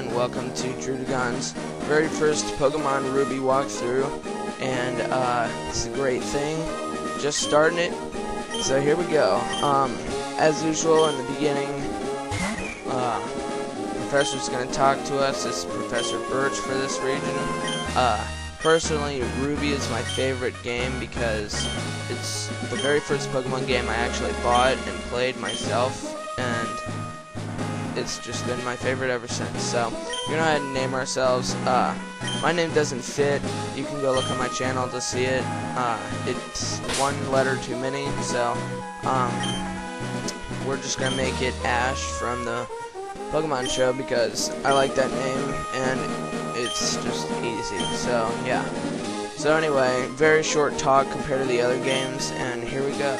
and welcome to Drudagon's very first Pokemon Ruby walkthrough, and it's a great thing, just starting it, so here we go. As usual in the beginning, Professor's going to talk to us. This is Professor Birch for this region. Personally, Ruby is my favorite game because it's the very first Pokemon game I actually bought and played myself, and it's just been my favorite ever since. So we're gonna go ahead and name ourselves. My name doesn't fit. You can go look on my channel to see it. It's one letter too many, so we're just gonna make it Ash from the Pokemon show because I like that name and it's just easy. So yeah. So anyway, very short talk compared to the other games, and here we go.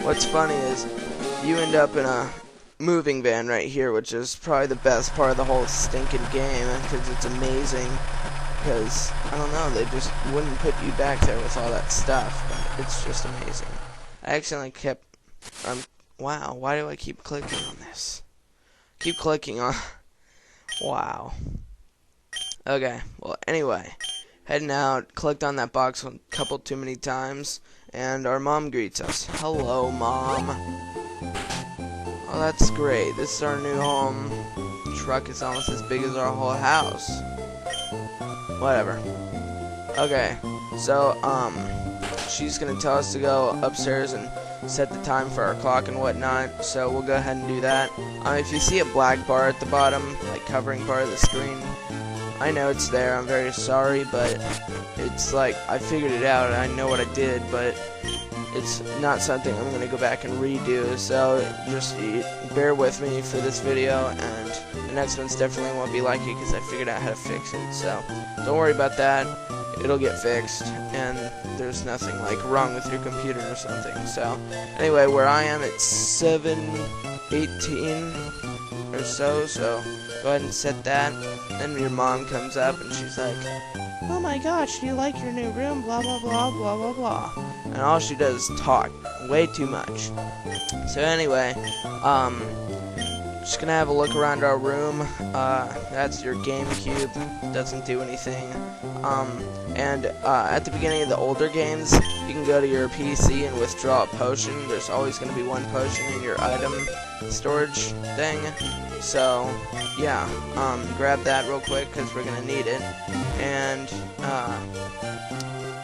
What's funny is you end up in a moving van right here, which is probably the best part of the whole stinking game, because it's amazing. Because, I don't know, they just wouldn't put you back there with all that stuff, but it's just amazing. I accidentally kept, wow, why do I keep clicking on this? Keep clicking on, wow. Okay, well, anyway, heading out, clicked on that box a couple too many times, and our mom greets us. Hello, Mom. Oh, that's great. This is our new home. The truck is almost as big as our whole house. Whatever. Okay, so, she's gonna tell us to go upstairs and set the time for our clock and whatnot, so we'll go ahead and do that. If you see a black bar at the bottom, like covering part of the screen, I know it's there, I'm very sorry, but it's like, I figured it out, and I know what I did, but it's not something I'm going to go back and redo, so just bear with me for this video, and the next one's definitely won't be like it, because I figured out how to fix it, so don't worry about that, it'll get fixed, and there's nothing like wrong with your computer or something. So anyway, where I am, it's 7:18 or so go ahead and set that. Then your mom comes up and she's like, oh my gosh, do you like your new room, blah blah blah blah blah blah, and all she does is talk way too much. So anyway, just gonna have a look around our room. That's your GameCube, doesn't do anything. And at the beginning of the older games, you can go to your PC and withdraw a potion. There's always gonna be one potion in your item storage thing. So yeah, grab that real quick because we're gonna need it. And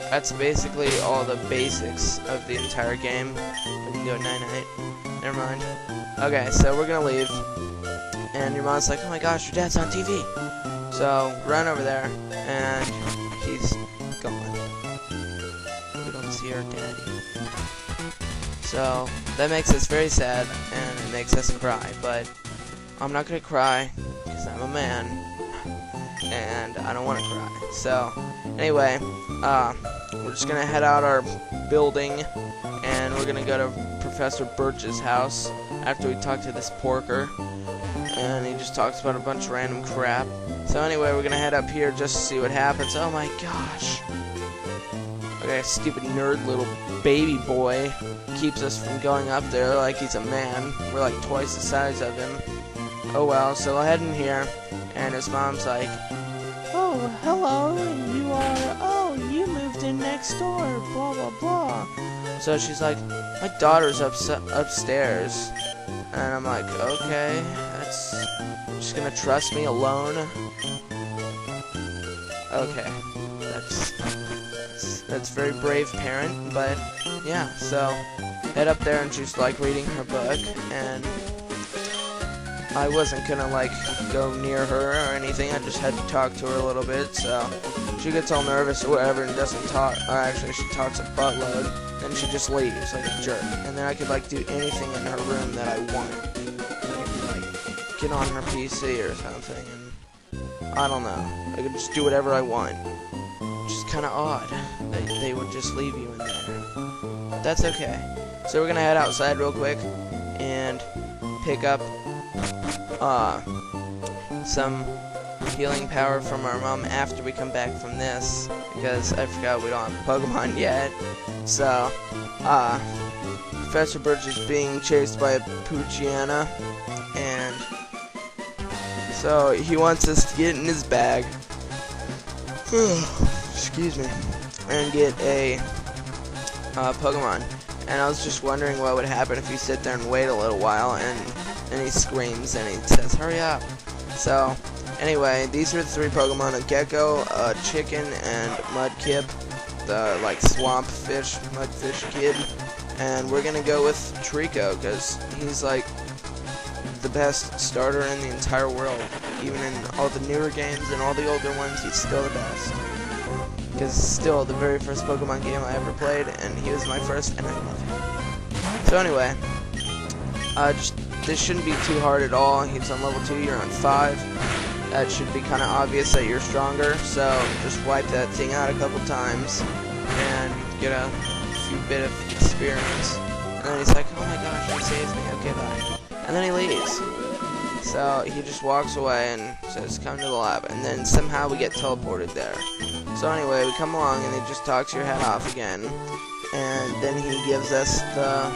that's basically all the basics of the entire game. We can go night-night. Never mind. Okay, so we're gonna leave. And your mom's like, oh my gosh, your dad's on TV. So run over there, and he's gone. We don't see our daddy. So that makes us very sad, and it makes us cry. But I'm not gonna cry because I'm a man, and I don't want to cry. So anyway, we're just gonna head out our building, and we're gonna go to Professor Birch's house after we talk to this porker, and he just talks about a bunch of random crap. So anyway, we're gonna head up here just to see what happens. Oh my gosh. Okay, stupid nerd little baby boy keeps us from going up there like he's a man. We're like twice the size of him. Oh well, so we'll head in here, and his mom's like, oh, hello, and you are, oh, you moved in next door, blah blah blah. So she's like, my daughter's upstairs. And I'm like, okay, that's just gonna trust me alone. Okay, that's very brave parent, but yeah. So head up there, and she's like reading her book, and I wasn't gonna like go near her or anything. I just had to talk to her a little bit. So she gets all nervous or whatever and doesn't talk. Or actually, she talks a buttload. Then she just leaves like a jerk, and then I could like do anything in her room that I want. I could like get on her PC or something, and I don't know. I could just do whatever I want. Which is kind of odd that they would just leave you in there. But that's okay. So we're gonna head outside real quick and pick up some healing power from our mom after we come back from this, because I forgot we don't have Pokemon yet. So Professor Birch is being chased by a Poochiana, and So he wants us to get in his bag. Excuse me. And get a Pokemon. And I was just wondering what would happen if you sit there and wait a little while and he screams and he says, hurry up. So, anyway, these are the 3 Pokemon, a Gecko, a Chicken, and Mudkip, the, like, swamp fish, mudfish kid. And we're gonna go with Trico, because he's, like, the best starter in the entire world. Even in all the newer games and all the older ones, he's still the best. Because still the very first Pokemon game I ever played, and he was my first, and I love him. So anyway, this shouldn't be too hard at all. He's on level 2, you're on 5. That should be kind of obvious that you're stronger, so just wipe that thing out a couple times and get a few bit of experience. And then he's like, oh my gosh, he saved me, okay, bye. And then he leaves. So he just walks away and says, come to the lab. And then somehow we get teleported there. So anyway, we come along and he just talks your head off again. And then he gives us the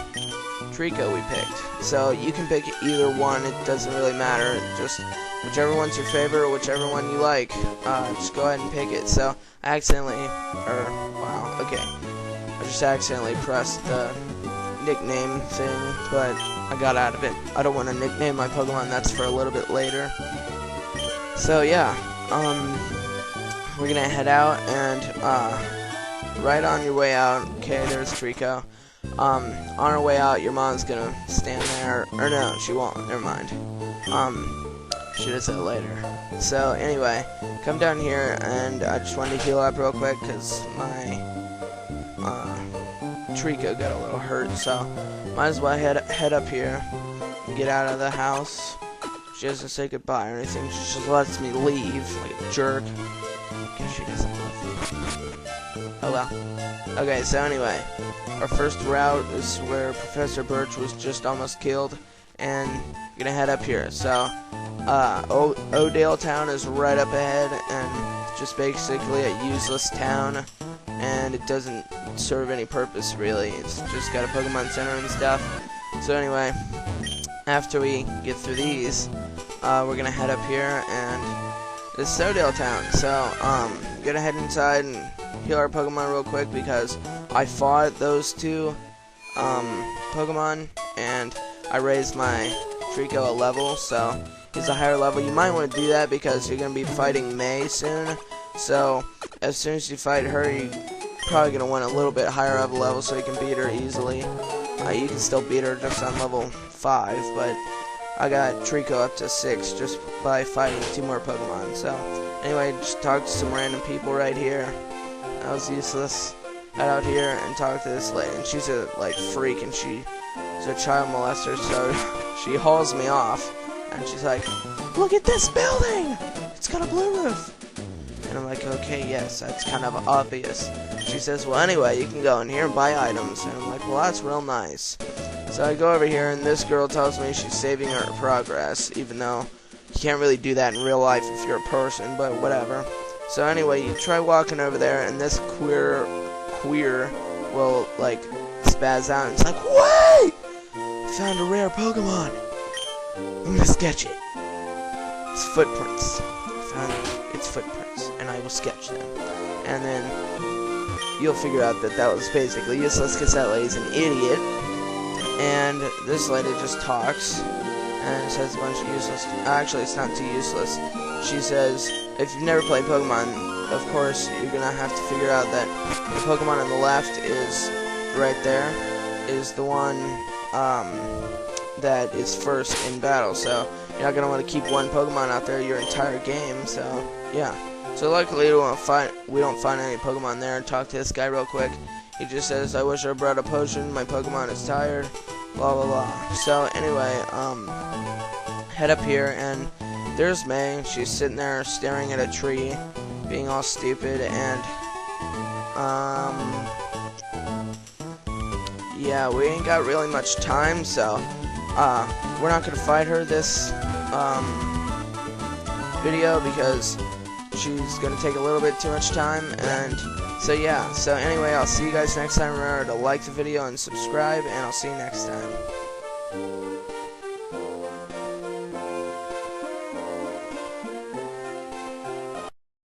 Trico we picked. So you can pick either one, it doesn't really matter. Just whichever one's your favorite or whichever one you like, just go ahead and pick it. So I accidentally, I just accidentally pressed the nickname thing, but I got out of it. I don't want to nickname my Pokemon, that's for a little bit later. So yeah, we're gonna head out, and right on your way out, okay, there's Trico. On our way out, your mom's gonna stand there, or no, she won't, never mind. She does it later. So anyway, come down here, and I just wanted to heal up real quick, because my Trico got a little hurt, so might as well head up here, get out of the house. She doesn't say goodbye or anything, she just lets me leave, like a jerk, because she doesn't love me. Oh well. Okay, so anyway, our first route is where Professor Birch was just almost killed, and we're gonna head up here. So, O'Dale Town is right up ahead, and it's just basically a useless town, and it doesn't serve any purpose really. It's just got a Pokemon Center and stuff. So anyway, after we get through these, we're gonna head up here, and it's O'Dale Town. So, gonna head inside and heal our Pokemon real quick, because I fought those 2 Pokemon, and I raised my Trico a level, so he's a higher level. You might want to do that because you're going to be fighting May soon, so as soon as you fight her, you're probably going to want a little bit higher of a level so you can beat her easily. You can still beat her just on level 5, but I got Trico up to 6 just by fighting 2 more Pokemon. So anyway, just talk to some random people right here. That was useless. Head out here and talk to this lady, and she's a like freak, and she's a child molester, so she hauls me off, and she's like, look at this building, it's got a blue roof. And I'm like, okay, yes, that's kind of obvious. She says, well, anyway, you can go in here and buy items. And I'm like, well, that's real nice. So I go over here, and this girl tells me she's saving her progress, even though you can't really do that in real life if you're a person, but whatever. So anyway, you try walking over there, and this queer will, like, spaz out, and it's like, wait! I found a rare Pokemon. I'm gonna sketch it. It's footprints. I found its footprints, and I will sketch them. And then you'll figure out that that was basically useless, because that lady's an idiot. And this lady just talks and says a bunch of useless. Actually, it's not too useless. She says, if you've never played Pokemon, of course, you're gonna have to figure out that the Pokemon on the left is right there, is the one that is first in battle. So you're not gonna want to keep one Pokemon out there your entire game. So yeah. So luckily we don't find any Pokemon there. Talk to this guy real quick. He just says, I wish I brought a potion. My Pokemon is tired. Blah blah blah. So anyway, head up here, and there's May. She's sitting there staring at a tree, being all stupid, and yeah, we ain't got really much time, so we're not gonna fight her this video because she's gonna take a little bit too much time. And so yeah, so anyway, I'll see you guys next time. Remember to like the video and subscribe, and I'll see you next time.